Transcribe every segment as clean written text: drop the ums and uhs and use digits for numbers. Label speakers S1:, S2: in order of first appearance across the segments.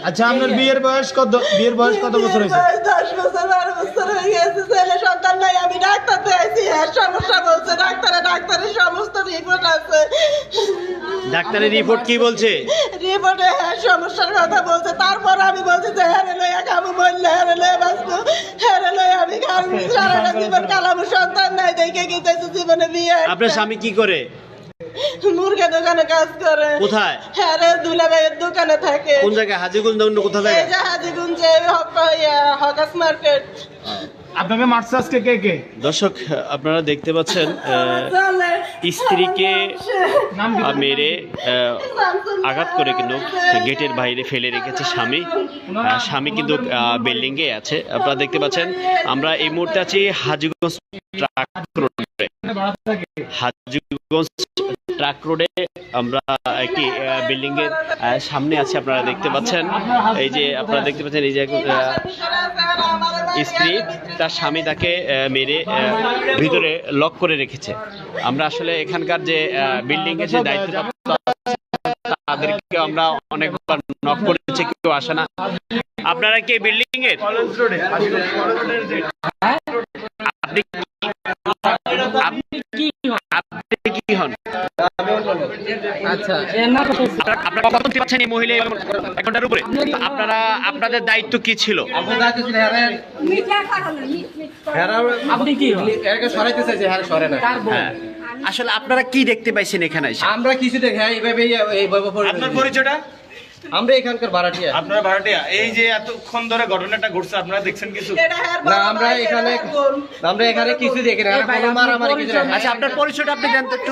S1: আচ্ছা আপনার বিয়ের বয়স কত বছর হয়েছে?
S2: 10 বছর 12 বছর হয়ে গেছে, ছেলে সন্তান নাই। আমি ডাক্তার দেখাইছি, সমস্যা বলছে ডাক্তারের সমস্ত রিপোর্ট আছে।
S3: ডাক্তারের রিপোর্ট কি বলছে?
S2: রিপোর্টে সমস্যার কথা বলছে। তারপর আমি বলছি যে হেরে লইয়া কামু বললে হেরে লইয়া বাঁচবো, হেরে লইয়া আমি সারাটা জীবন কালামু, সন্তান নাই দেখে গেছে জীবনে বিয়ে।
S3: আপনার স্বামী কি করে?
S2: মুরগা দোকানে কাজ করে।
S3: কোথায়?
S2: হ্যাঁ, দুলাভাইয়ের দোকানে থাকে।
S3: কোন জায়গায়? হাজীগঞ্জ না কোথা থেকে?
S2: এই যে হাজীগঞ্জে হকাস মার্কেট।
S1: আপনাকে মারছে আজকে কে কে?
S3: দর্শক আপনারা দেখতে পাচ্ছেন স্ত্রীকে মেরে আঘাত করে কিন্তু গেটের বাইরে ফেলে রেখেছে স্বামী কিন্তু বিল্ডিং এ আছে। আপনারা দেখতে পাচ্ছেন আমরা এই মুহূর্তে আছি হাজীগঞ্জ ট্রাক রোডে আমরা একটি বিল্ডিং এর সামনে আছি। আপনারা দেখতে পাচ্ছেন এই যে স্ত্রী তার স্বামী তাকে মেরে ভিতরে লক করে রেখেছে। আমরা আসলে এখানকার যে বিল্ডিং এর যে দায়িত্বপ্রাপ্ত তাদেরকে আমরা অনেকবার নক করেছি, কেউ আসে না। আপনারা কি বিল্ডিং এর? আপনি কি হন?
S4: আচ্ছা,
S3: আপনারা কত পাচ্ছেন এই মহিলা এক ঘন্টার উপরে? আপনাদের দায়িত্ব কি ছিল?
S4: আপনি কি
S5: সরাইতে চাইছে, হ্যাঁ সরে না।
S3: আসলে আপনারা কি দেখতে পাইছেন এখানে এসে?
S5: আমরা কিছু দেখি, হ্যাঁ এইভাবে
S1: আপনার পরিচয়টা?
S5: আমরা এখানকার ভাড়াটিয়া।
S1: আপনার ভাড়াটিয়া। এই যে এতক্ষণ ধরে ঘটনাটা ঘটছে আপনারা দেখছেন কিছু?
S5: না, আমরা এখানে কিছু দেখি না, কোনো মারামারি কিছু না।
S3: আচ্ছা, আপনার পরিচয়টা আপনি জানতে একটু।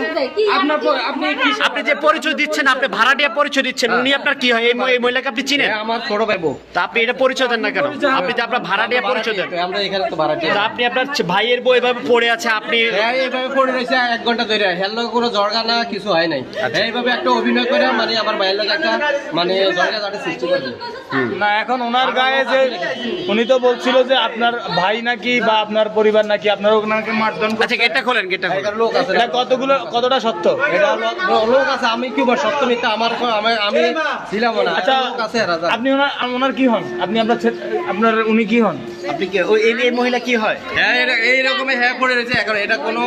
S3: আপনি যে পরিচয় দিচ্ছেন, আপনি ভাড়াটিয়া পরিচয় দিচ্ছেন, উনি আপনার কি হয়? এই মহিলাকে আপনি চিনেন?
S5: আমার ছোট ভাই বউ।
S3: তা আপনি এটা পরিচয় দেন না কেন? আপনি যে আপনার ভাড়াটিয়া পরিচয় দেন।
S5: আমরা এখানে তো ভাড়াটিয়া।
S3: তা আপনি আপনার ভাইয়ের বউ এভাবে পড়ে আছে, আপনি
S5: এইভাবে পড়ে রয়েছে 1 ঘন্টা ধরে, হেললো কোনো জর্গা না কিছু হয় নাই। এইভাবে একটা অভিনয় করে মানে আমার ভাইয়ের লোক একটা মানে জর্গা সৃষ্টি করছে।
S1: না, এখন ওনার গায়ে যে উনি তো বলছিল যে আপনার ভাই নাকি বা আপনার পরিবার নাকি আপনার ওনাকে মারধর।
S3: আচ্ছা, গেটটা খোলেন।
S5: লোক আছে,
S1: কতটা সত্য?
S5: এটা লোক আছে, আমি কি বল সত্য মিথ্যা আমি ছিলাম না।
S1: আচ্ছা,
S5: লোক আছে।
S1: আপনি ওনার কি হন? আপনি আপনার উনি কি হন?
S3: আপনি কি এই মহিলা কি হয়?
S5: হ্যাঁ, এইরকমই হ্যাঁ পড়ে রয়েছে। এখন এটা কোনো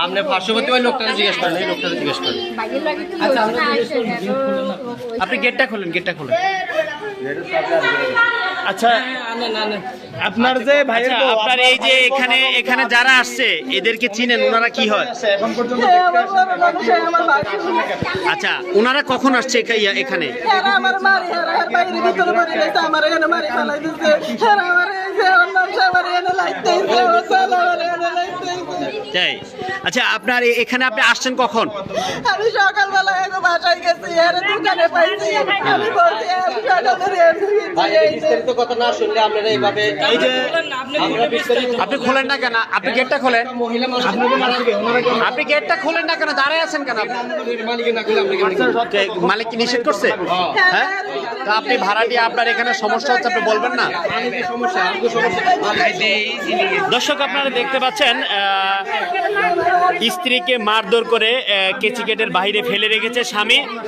S5: আপনি পার্শ্ববর্তী ওই লোকটা জিজ্ঞেস করেন, এই লোকটা জিজ্ঞেস করেন।
S3: আপনি গেটটা খোলেন।
S1: আচ্ছা, আপনার যে ভাইয়ের বউ,
S3: আপনার এই যে এখানে যারা আসছে এদেরকে চিনেন? ওনারা কি হয়?
S1: এখন পর্যন্ত
S3: আচ্ছা, ওনারা কখন আসছে এখানে? তাই? আচ্ছা, আপনার এখানে আপনি আসছেন কখন?
S2: আমি সকালবেলা বাসায় গেছি, দোকানে পাইছি। আমি বলছি
S5: বিস্তারিত কথা না শুনলে আপনারা এইভাবে
S3: এই যে আপনি খোলেন না কেন? আপনি গেটটা খোলেন।
S5: মহিলা মানুষ
S3: আপনি গেটটা খোলেন না কেন? দাঁড়ায় আছেন কেন?
S5: মালিকের না করলে
S3: মালিক কি নিষেধ করছে? হ্যাঁ, তা আপনি ভাড়া দিয়ে আপনার এখানে সমস্যা হচ্ছে, আপনি বলবেন না?
S5: সমস্যা।
S3: দর্শক আপনারা দেখতে পাচ্ছেন স্ত্রীকে মারধর করে কেচি গেটের বাইরে ফেলে রেখেছে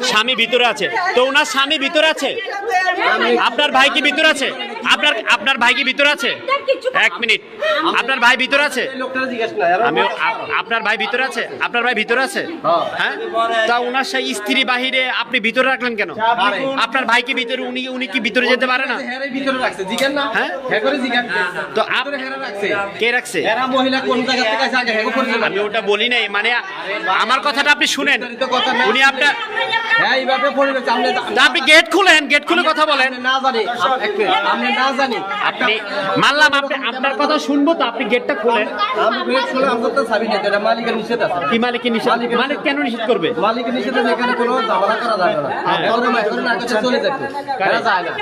S3: স্বামী ভিতরে আছে। তো ওনার স্বামী ভিতরে আছে? আপনার ভাই কি ভিতরে আছে? আপনার ভাই কি ভিতরে আছে? 1 মিনিট, আপনার ভাই ভিতরে আছে? আমি আপনার ভাই ভিতরে আছে? আপনার ভাই ভিতরে আছে? হ্যাঁ, তা ওনার সেই স্ত্রী বাহিরে আপনি ভিতরে রাখলেন কেন? আপনার ভাই কি ভিতরে? উনি কি ভিতরে যেতে পারে না?
S5: ভিতরে রাখছে, জিজ্ঞেস না। হ্যাঁ, করে জিজ্ঞেস।
S3: তো
S5: রাখছে
S3: কে রাখছে?
S5: এরা মহিলা কোন জায়গা থেকে আসে আগে
S3: আমি ওটা বলি নাই, মানে আমার কথাটা আপনি শুনেন। উনি আপনার
S5: হ্যাঁ এইভাবে পড়ে রয়েছে।
S3: আপনি গেট খুলেন, গেট খুলে কথা বলেন।
S5: না জানি, আমি না জানি।
S3: আপনি মানলাম, আপনার কথা শুনবো, তো আপনি গেটটা খুলেন।
S5: আমি গেট খুলে আমি তো চাবি নেই, এটা মালিকের নিষেধ আছে।
S3: কি মালিকের নিষেধ? মালিক কেন নিষেধ করবে?
S5: মালিকের নিষেধ আছে, এখানে কোনো ঝামেলা করা যাবে না। চলে যাবে, এরা যায় না।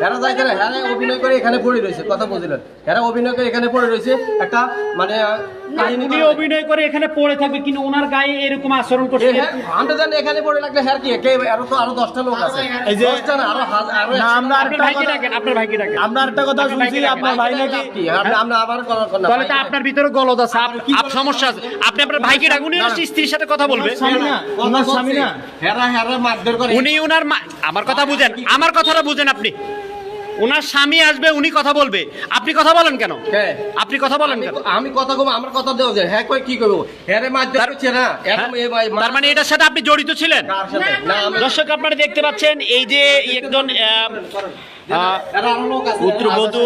S5: এরা যাইতে না, এরা অভিনয় করে এখানে পড়ে রয়েছে। কথা বুঝলেন? এরা অভিনয় করে এখানে পড়ে রয়েছে। একটা মানে
S3: উনি অভিনয় করে এখানে পড়ে থাকবে কিন্তু ওনার গায়ে এরকম আচরণ করছে
S5: আমরা জানি এখানে পড়ে লাগলে হ্যাঁ কি আরো 10টা লোক আছে,
S1: এই যে
S5: 10টা না আরো
S1: না, আমরা
S3: আপনার ভাইকে ডাকেন, আপনার ভাইকে ডাকেন।
S1: আমরা একটা কথা শুনছি, আপনার ভাই নাকি
S5: কি আমরা আবার করার কথা
S3: তাহলে তো আপনার ভিতরে গলদ আছে, সমস্যা আছে। আপনি আপনার ভাইকে ডাকুন, উনি ওনার স্ত্রীর সাথে কথা বলবে।
S1: স্বামী না, ওনার স্বামী না।
S5: হেরা মারধর করে।
S3: উনি ওনার আমার কথা বুঝেন, আমার কথাটা বুঝেন আপনি। ওনার স্বামী আসবে, উনি কথা বলবে, আপনি কথা বলেন কেন?
S5: হ্যাঁ।
S3: আপনি কথা বলেন কেন?
S5: আমি কথা কম, আমার কথা দেওয়া যায়। হ্যাঁ কই কি করবো, হ্যাঁ মারধর করছে না।
S3: তার মানে এটার সাথে আপনি জড়িত ছিলেন?
S5: কার সাথে? না আমি
S3: দর্শক আপনারা দেখতে পাচ্ছেন এই যে একজন
S5: আরো লোক আছে।
S3: পুত্রবধূ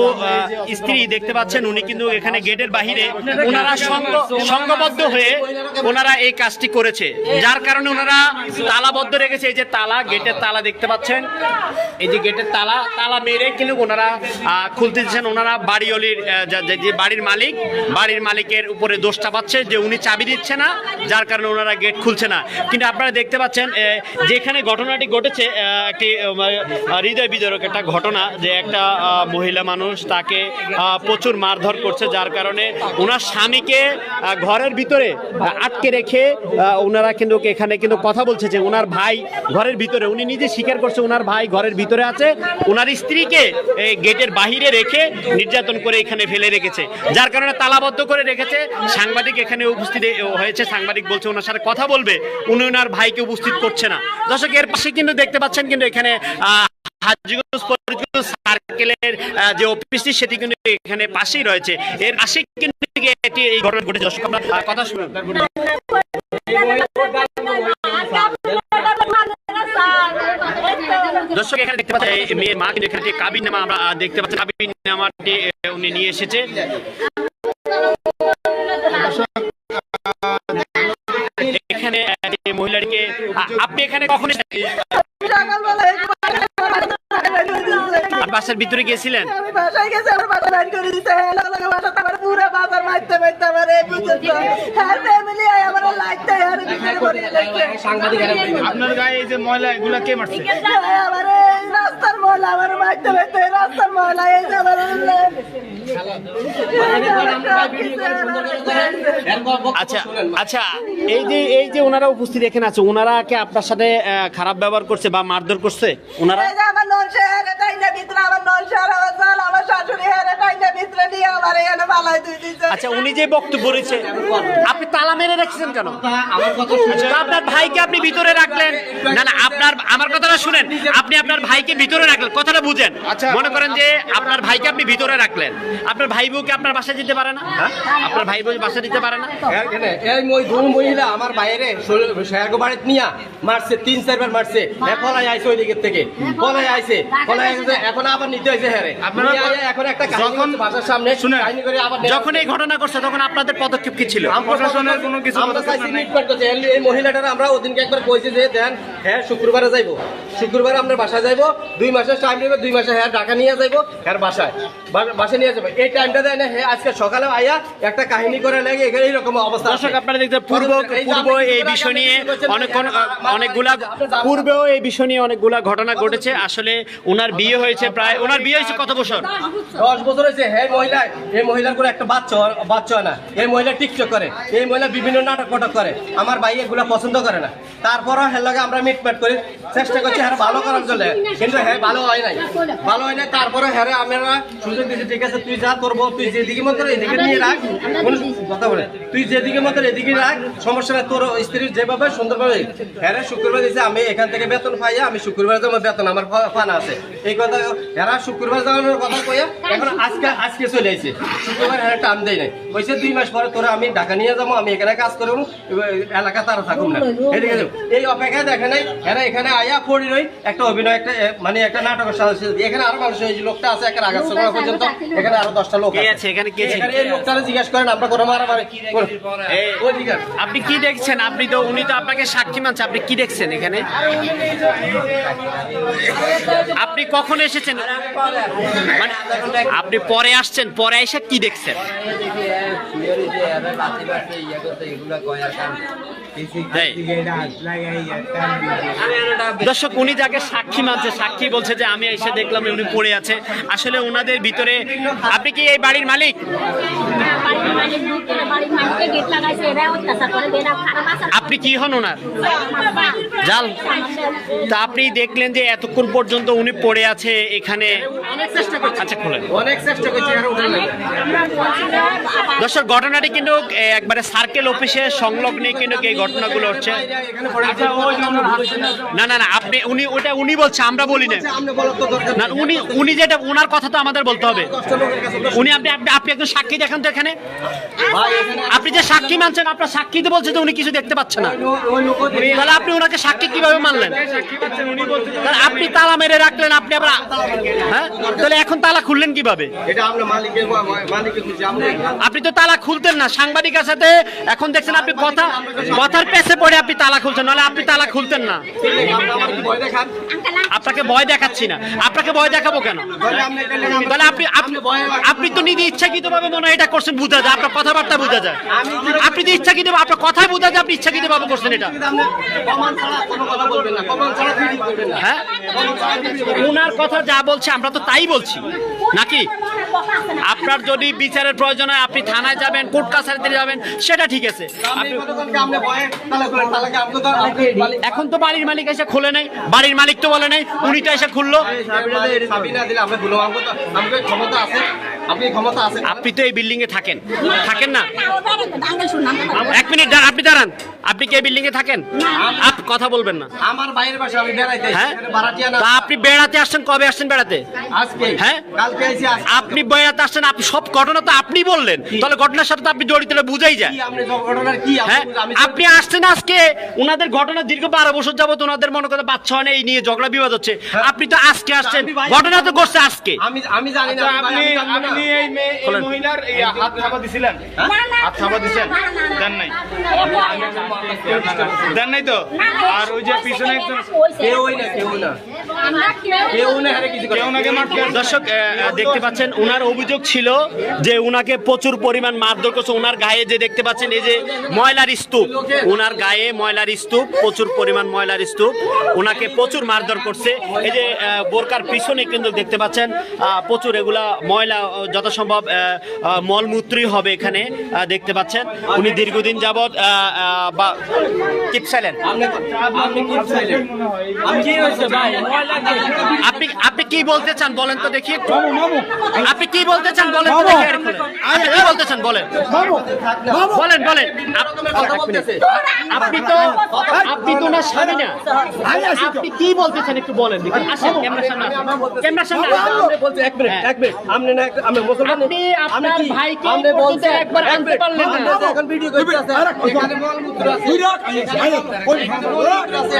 S3: স্ত্রী দেখতে পাচ্ছেন, উনি কিন্তু এখানে গেটের বাহিরে ওনারা সংঘবদ্ধ হয়ে ওনারা এই কাজটি করেছে, যার কারণে ওনারা তালাবদ্ধ রেখেছে। এই যে তালা, গেটের তালা দেখতে পাচ্ছেন, এই যে গেটের তালা মেরে কিন্তু ওনারা খুলতে দিচ্ছেন। ওনারা বাড়িওয়ালির যে বাড়ির মালিকের উপরে দোষ চাপাচ্ছে যে উনি চাবি দিচ্ছে না, যার কারণে ওনারা গেট খুলছে না। কিন্তু আপনারা দেখতে পাচ্ছেন যেখানে ঘটনাটি ঘটেছে একটি হৃদয় বিদারক একটা ঘটনা, যে একটা মহিলা মানুষ তাকে প্রচুর মারধর করছে, যার কারণে ওনার স্বামীকে ঘরের ভিতরে আটকে রেখে ওনারা কিন্তু এখানে কিন্তু কথা বলছে যে ওনার ভাই ঘরের ভিতরে, উনি নিজে স্বীকার করছে ওনার ভাই ঘরের ভিতরে আছে, ওনার স্ত্রীকে গেটের বাহিরে রেখে নির্যাতন করে এখানে ফেলে রেখেছে, যার কারণে তালাবদ্ধ করে রেখেছে। সাংবাদিক এখানে উপস্থিত হয়েছে, সাংবাদিক বলছে ওনার সাথে কথা বলবে, উনি ওনার ভাইকে উপস্থিত করছে না। দর্শক এর পাশে কিন্তু দেখতে পাচ্ছেন কিন্তু এখানে হাজীগঞ্জ সার্কেলের যে অফিসটি সেটি কিন্তু এখানে পাশেই রয়েছে, এর পাশে কিন্তু এই ঘটনা ঘটেছে। দর্শক আমরা কথা শুনুন। দর্শক এখানে দেখতে পাচ্ছেন এই মেয়ের মা কিন্তু এখানে কাবিননামা আমরা দেখতে পাচ্ছি, কাবিননামাটি উনি নিয়ে এসেছে। এখানে মহিলাটিকে আপনি এখানে কখন বাসার ভিতরে গিয়েছিলেন?
S2: আমি বাসায় গেছি, আমার বাসা বাইর করে দিতে বাসাতে আমার পুরো বাজার মারতে আমার এই পর্যন্ত হ্যাঁ ফ্যামিলি আমার লাগতে আর
S5: সাংবাদিক
S1: আপনার গায়ে এই যে ময়লা এগুলা কে মারছে?
S2: আমার রাস্তার মহলা আমার মারতে রাস্তার মহলা এই যে আমার
S3: আচ্ছা আচ্ছা, এই যে ওনারা উপস্থিত এখানে আছে, ওনারা কে আপনার সাথে খারাপ ব্যবহার করছে বা মারধর করছে? ওনারা
S2: আমার নলসে হেরে টাইনা ভিতরে আমার নলসে আর আমার জাল আমার শাশুড়ি হেরে টাইনা ভিতরে নিয়ে আমার এখানে বালাই দুই দিছে।
S3: আচ্ছা, উনি যে বক্তব্য রয়েছে, আপনি তালা মেরে রাখছেন কেন?
S5: আমার কথা
S3: আচ্ছা, আপনার ভাইকে আপনি ভিতরে রাখলেন না? না, আমার কথাটা শুনেন, আপনি আপনার ভাইকে ভিতরে রাখলেন, কথাটা বুঝেন। মনে করেন যে আপনার ভাইকে আপনি ভিতরে রাখলেন, আপনার ভাই বউকে আপনার বাসায় যেতে পারে না? আপনার ভাই বউ বাসায় দিতে পারে না?
S5: এই মহিলা আমার বাইরে শেয়ারগো বাড়িতে নিয়ে মারছে, 3-4 বার মারছে। পলাই আইছে ওই দিকের থেকে, পলাই আইছে এখন আবার নিতে হয়েছে। হ্যাঁ
S1: আপনারা
S5: এখন একটা যখন বাসার সামনে কাহিনী করে আবার
S3: যখন এই ঘটনা করছে তখন আপনাদের পদক্ষেপ কি ছিল?
S1: প্রশাসনের কোনো কিছু
S5: আমরা চাইছি মিটমাট করতে। এই মহিলাটার আমরা ওদিনকে একবার কইছি যে দেন হ্যাঁ শুক্রবারে যাইবো, শুক্রবারে আমরা বাসায় যাইবো, 2 মাসের টাইম নেবে, 2 মাসে হ্যাঁ ঢাকা নিয়ে যাইবো, হ্যাঁ বাসায় নিয়ে যাবো। এই টাইমটা দেয় না, হ্যাঁ আজকে সকালে আইয়া একটা কাহিনী করে লাগে, এখানে এইরকম অবস্থা।
S3: দর্শক আপনারা দেখতে পূর্ব এই বিষয় নিয়ে পূর্বেও এই বিষয় নিয়ে অনেকগুলা ঘটনা ঘটেছে। আসলে ওনার বিয়ে হয়েছে প্রায়, ওনার বিয়ে হয়েছে কত বছর?
S5: 10 বছর হয়েছে। হ্যাঁ এই মহিলার করে একটা বাচ্চা হয় না। এই মহিলা টিকটক করে, এই মহিলা বিভিন্ন নাটক করে। আমার ভাই এগুলা পছন্দ করে না, তারপরও হ্যাঁ লাগে আমরা মিটমাট করি, চেষ্টা করছি হ্যাঁ ভালো করার জন্য, কিন্তু হ্যাঁ ভালো হয় নাই। তারপরে হ্যাঁ আমরা সুযোগ দিচ্ছি, ঠিক আছে তুই যা করবো, তুই যেদিকে মতো এদিকে নিয়ে রাখ, কথা বলে তুই যেদিকে মতো এদিকে রাখ, সমস্যা নাই, তোর স্ত্রীর যেভাবে সুন্দরভাবে। হ্যাঁ শুক্রবার দিয়েছে, আমি এখান থেকে বেতন পাইয়া আমি শুক্রবার যাবো, বেতন আমার পানা আছে। এই কথা হ্যাঁ শুক্রবার যাওয়ানোর কথা কইয়া এখন আজকে চলে আসছে। শুক্রবার হ্যাঁ টান দেয় নাই, বলছে 2 মাস পরে তোরা আমি ঢাকা নিয়ে যাবো, আমি এখানে কাজ করবো, এলাকা তারা থাকুম না। এই অপেক্ষায় দেখে নাই হ্যাঁ এখানে আয়া পড়ি রই একটা অভিনয়, একটা মানে একটা নাটকের সাথে এখানে আরো মানুষ, এই লোকটা আছে একটা আঘাত পর্যন্ত, এখানে আরো 10টা লোক আছে।
S3: এখানে
S5: এই লোকটারে জিজ্ঞাসা করেন, আমরা কোনো মারামারি।
S3: আপনি কি দেখছেন? উনি তো আপনাকে সাক্ষী মানছে, আপনি কি দেখছেন এখানে? আপনি কখন এসেছেন? মানে আপনি পরে আসছেন, পরে এসে কি দেখছেন? তাই। দর্শক উনি যাকে সাক্ষী মানছে, সাক্ষী বলছে যে আমি এসে দেখলাম উনি পড়ে আছে। আসলে ওনাদের ভিতরে, আপনি কি এই বাড়ির মালিক? আপনি কি হন ওনার? জাল। তা আপনি দেখলেন যে এতক্ষণ পর্যন্ত উনি পড়ে আছে এখানে। আচ্ছা খোলেন।
S5: অনেক চেষ্টা করছি আর উঠে নাই।
S3: দর্শক ঘটনাটি কিন্তু একবারে সার্কেল অফিসের সংলগ্নে কিন্তু এই ঘটনাগুলো হচ্ছে।
S5: এখানে পড়ে আছে।
S3: না না না, আপনি উনি বলছে, আমরা বলি না।
S5: আপনি বলার তো দরকার
S3: না উনি যেটা ওনার কথা তো আমাদের বলতে হবে।
S5: লোকের কাছে তো
S3: উনি আপনি একজন সাক্ষী দেখান তো এখানে।
S5: ভাই এখানে
S3: আপনি যে সাক্ষী মানছেন, আপনার সাক্ষী তো বলছে যে উনি কিছু দেখতে পাচ্ছে না।
S5: ওই লোক
S3: তাহলে আপনি ওনাকে সাক্ষী কিভাবে মানলেন? তাহলে আপনি তালা মেরে রাখলেন, আপনি আবার হ্যাঁ, তাহলে এখন তালা খুললেন কিভাবে?
S5: এটা আমরা মালিকের খুঁজছি আমরা।
S3: আপনি তো তালা খুলতেন না, সাংবাদিকের সাথে এখন দেখছেন আপনি কথার পেছে পড়ে আপনি তালা খুলছেন, নাহলে আপনি তালা খুলতেন না।
S5: আমার কি ভয় দেখান?
S3: আপনাকে ভয় দেখাচ্ছি না, আপনাকে ভয় দেখাবো কেন? তাহলে আপনি তো নিজে ইচ্ছাকৃত ভাবে মনে হয় এটা করছেন, বোঝা যায় আপনার কথাবার্তা বোঝা যায়। আপনি তো ইচ্ছাকৃত, আপনার কথাই বোঝা যায় আপনি ইচ্ছাকৃত ভাবে করছেন এটা।
S5: কমান ছাড়া কোনো কথা বলবেন না, কমান ছাড়া ভিডিও করবেন না।
S3: হ্যাঁ, ওনার কথা যা বলছে আমরা তো তাই বলছি নাকি? আপনার যদি বিচারের প্রয়োজন হয় আপনি থানায় যাবেন, কোর্ট কাছারিতে যাবেন, সেটা ঠিক আছে।
S5: আপনি ভয়ে তালা খুলেন, তালাকে আপনি তো
S3: এখন তো বাড়ির মালিক এসে খুলে নেই, বাড়ির মালিক তো বলে নাই, উনি তো এসে খুললো।
S5: চাবি না দিলে আমরা খুলবো। আমাকে ক্ষমতা আছে, আপনি ক্ষমতা আছে।
S3: আপনি তো এই বিল্ডিং এ থাকেন না? এক মিনিট দাঁড়ান, আপনি দাঁড়ান। আপনি কি এই বিল্ডিং এ থাকেন? আপনি কথা বলবেন না।
S5: আমার বাইরের বাসা, আমি বেড়াইতে
S3: হ্যাঁ,
S5: ভাড়াটিয়া না।
S3: তা আপনি বেড়াতে আসছেন, কবে আসছেন বেড়াতে?
S5: আজকে
S3: হ্যাঁ,
S5: কালকে আইছি।
S3: আপনি বেড়াতে আসছেন, আপনি সব ঘটনা তো আপনি বললেন, তাহলে ঘটনার সাথে তো আপনি জড়িত, বুঝাই যায়।
S5: আপনি ঘটনার কি
S3: হ্যাঁ, আপনি আসছেন আজকে, ওনাদের ঘটনা দীর্ঘ 12 বছর যাবত ওনাদের মনে করে বাচ্চা হয় না, এই নিয়ে ঝগড়া বিবাদ হচ্ছে। আপনি তো আজকে আসছেন, ঘটনা তো ঘটছে আজকে।
S5: আমি জানি না।
S1: আপনি এই মহিলার এই হাত ছাপা দিছিলেন? হাত ছাপা দিছেন? দেন নাই? দেন নাই তো? আর ওই যে পিছনে একজন কেউ নাকি মারতে আসছে।
S3: দর্শক দেখতে পাচ্ছেন ওনার অভিযোগ ছিল যে উনাকে প্রচুর পরিমাণ মারধর করছে। ওনার গায়ে যে দেখতে পাচ্ছেন এই যে ময়লার স্তূপ, ওনার গায়ে ময়লার স্তূপ, প্রচুর পরিমাণ ময়লার স্তূপ, ওনাকে প্রচুর মারধর করছে। এই যে বোরকার পিছনে কিন্তু দেখতে পাচ্ছেন প্রচুর এগুলা ময়লা, যথাসম্ভব মলমূত্রই হবে এখানে দেখতে পাচ্ছেন। উনি দীর্ঘদিন যাবৎ বা কিপ সাইলেন্ট। আপনি কি বলতে চান বলেন তো দেখি। আপনি কি বলতে চান বলেন তো দেখি। আপনি কি বলতে চান বলেন, বলেন বলেন। আপনি তো না স্বামী না, আপনি কি বলতে চান একটু বলেন দেখি। আসেন ক্যামেরার সামনে, ক্যামেরার সামনে। আপনি আপনার ভাইকে বলতে একবার আনতে পারলেন না।
S5: এখন ভিডিও করতে আছে, এখানে মলমূত্র আছে।